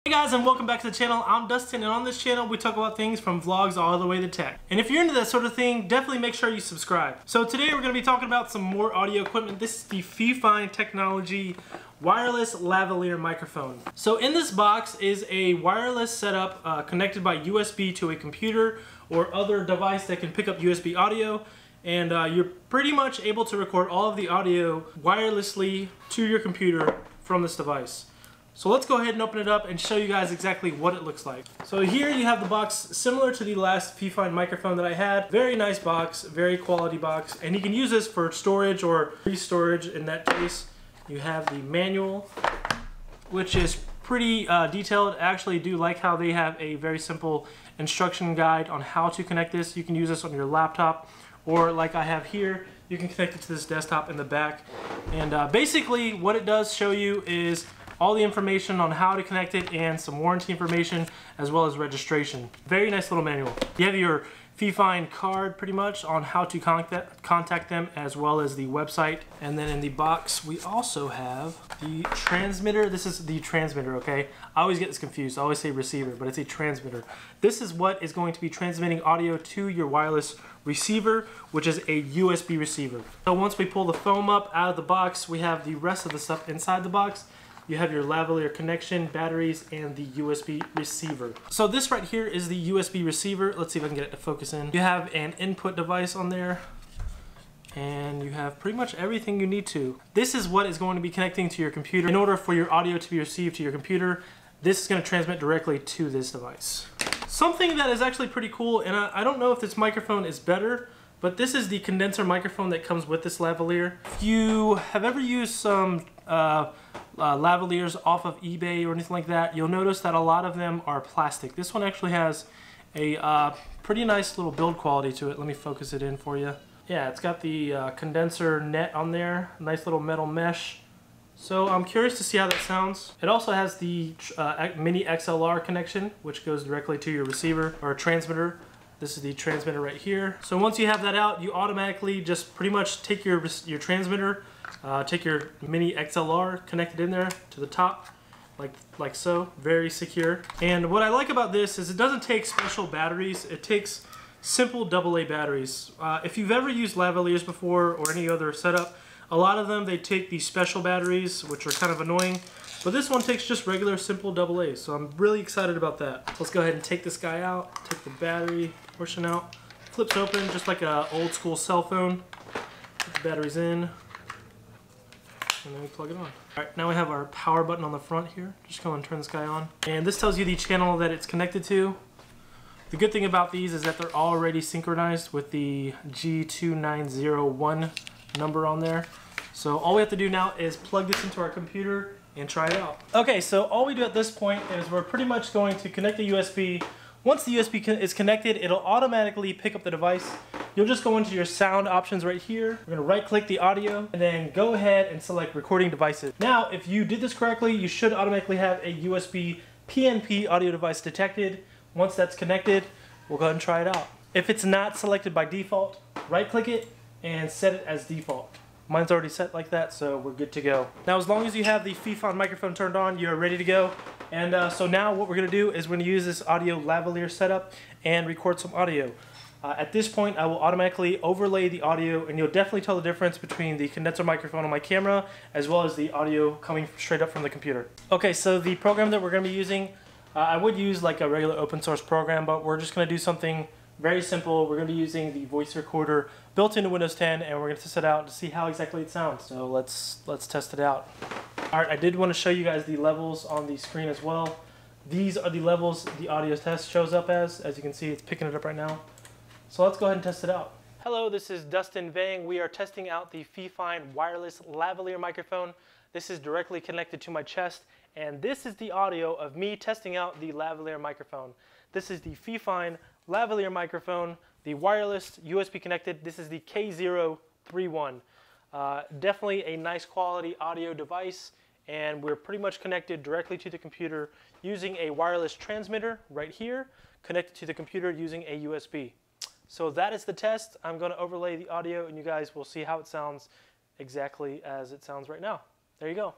Hey guys, and welcome back to the channel. I'm Dustin, and on this channel we talk about things from vlogs all the way to tech. And if you're into that sort of thing, definitely make sure you subscribe. So today we're going to be talking about some more audio equipment. This is the Fifine Technology wireless lavalier microphone. So in this box is a wireless setup connected by USB to a computer or other device that can pick up USB audio. And you're pretty much able to record all of the audio wirelessly to your computer from this device. So let's go ahead and open it up and show you guys exactly what it looks like. So here you have the box similar to the last Fifine microphone that I had. Very nice box, very quality box, and you can use this for storage or re-storage in that case. You have the manual, which is pretty detailed. I actually do like how they have a very simple instruction guide on how to connect this. You can use this on your laptop, or like I have here, you can connect it to this desktop in the back. And basically what it does show you is all the information on how to connect it and some warranty information as well as registration. Very nice little manual. You have your Fifine card pretty much on how to contact them as well as the website. And then in the box we also have the transmitter. This is the transmitter, okay? I always get this confused. I always say receiver, but it's a transmitter. This is what is going to be transmitting audio to your wireless receiver, which is a USB receiver. So once we pull the foam up out of the box, we have the rest of the stuff inside the box. You have your lavalier connection, batteries, and the USB receiver. So this right here is the USB receiver. Let's see if I can get it to focus in. You have an input device on there, and you have pretty much everything you need to. This is what is going to be connecting to your computer. In order for your audio to be received to your computer, this is going to transmit directly to this device. Something that is actually pretty cool, and I don't know if this microphone is better, but this is the condenser microphone that comes with this lavalier. If you have ever used some lavaliers off of eBay or anything like that, you'll notice that a lot of them are plastic. This one actually has a pretty nice little build quality to it. Let me focus it in for you. Yeah, it's got the condenser net on there, nice little metal mesh. So I'm curious to see how that sounds. It also has the mini XLR connection, which goes directly to your receiver or transmitter. This is the transmitter right here. So once you have that out, you automatically just pretty much take your transmitter, take your mini XLR, connect it in there to the top, like so, very secure. And what I like about this is it doesn't take special batteries, it takes simple AA batteries. If you've ever used lavaliers before or any other setup, a lot of them, they take these special batteries, which are kind of annoying, but this one takes just regular simple AA's, so I'm really excited about that. So let's go ahead and take this guy out, take the battery portion out, flips open just like an old school cell phone, put the batteries in, and then we plug it on. Alright, now we have our power button on the front here. Just go and turn this guy on. And this tells you the channel that it's connected to. The good thing about these is that they're already synchronized with the G2901 number on there. So all we have to do now is plug this into our computer and try it out. Okay, so all we do at this point is we're pretty much going to connect the USB. Once the USB is connected, it'll automatically pick up the device. You'll just go into your sound options right here. We're gonna right click the audio and then go ahead and select recording devices. Now, if you did this correctly, you should automatically have a USB PNP audio device detected. Once that's connected, we'll go ahead and try it out. If it's not selected by default, right click it and set it as default. Mine's already set like that, so we're good to go. Now, as long as you have the Fifine microphone turned on, you're ready to go. And so now what we're gonna do is we're gonna use this audio lavalier setup and record some audio. At this point, I will automatically overlay the audio, and you'll definitely tell the difference between the condenser microphone on my camera as well as the audio coming straight up from the computer. Okay, so the program that we're gonna be using, I would use like a regular open source program, but we're just gonna do something very simple. We're going to be using the voice recorder built into Windows 10, and we're going to test it out to see how exactly it sounds. So let's test it out. Alright, I did want to show you guys the levels on the screen as well. These are the levels the audio test shows up as. As you can see, it's picking it up right now. So let's go ahead and test it out. Hello, this is Dustin Vang. We are testing out the Fifine wireless lavalier microphone. This is directly connected to my chest, and this is the audio of me testing out the lavalier microphone. This is the Fifine lavalier microphone, the wireless USB connected. This is the K031. Definitely a nice quality audio device, and we're pretty much connected directly to the computer using a wireless transmitter right here, connected to the computer using a USB. So that is the test. I'm going to overlay the audio, and you guys will see how it sounds exactly as it sounds right now. There you go.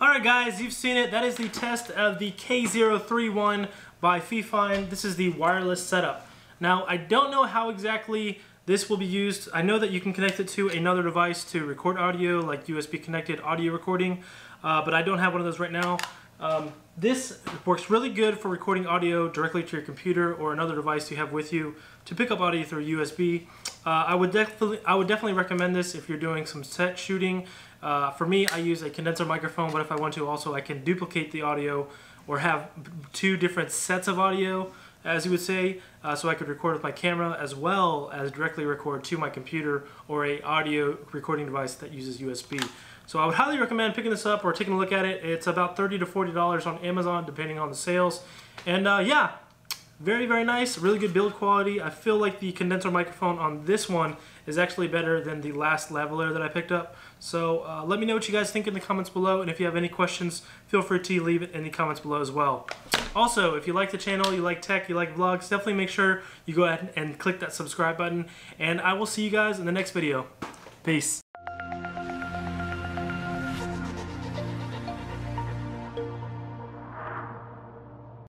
Alright guys, you've seen it. That is the test of the K031 by Fifine. This is the wireless setup. Now, I don't know how exactly this will be used. I know that you can connect it to another device to record audio, like USB connected audio recording, but I don't have one of those right now. This works really good for recording audio directly to your computer or another device you have with you to pick up audio through USB. I would definitely recommend this if you're doing some set shooting. For me, I use a condenser microphone, but if I want to also, I can duplicate the audio or have two different sets of audio, as you would say, so I could record with my camera as well as directly record to my computer or a audio recording device that uses USB. So I would highly recommend picking this up or taking a look at it. It's about $30 to $40 on Amazon, depending on the sales. And yeah, very, very nice, really good build quality. I feel like the condenser microphone on this one is actually better than the last lavalier that I picked up. So let me know what you guys think in the comments below, and if you have any questions, feel free to leave it in the comments below as well. Also, if you like the channel, you like tech, you like vlogs, definitely make sure you go ahead and click that subscribe button, and I will see you guys in the next video. Peace.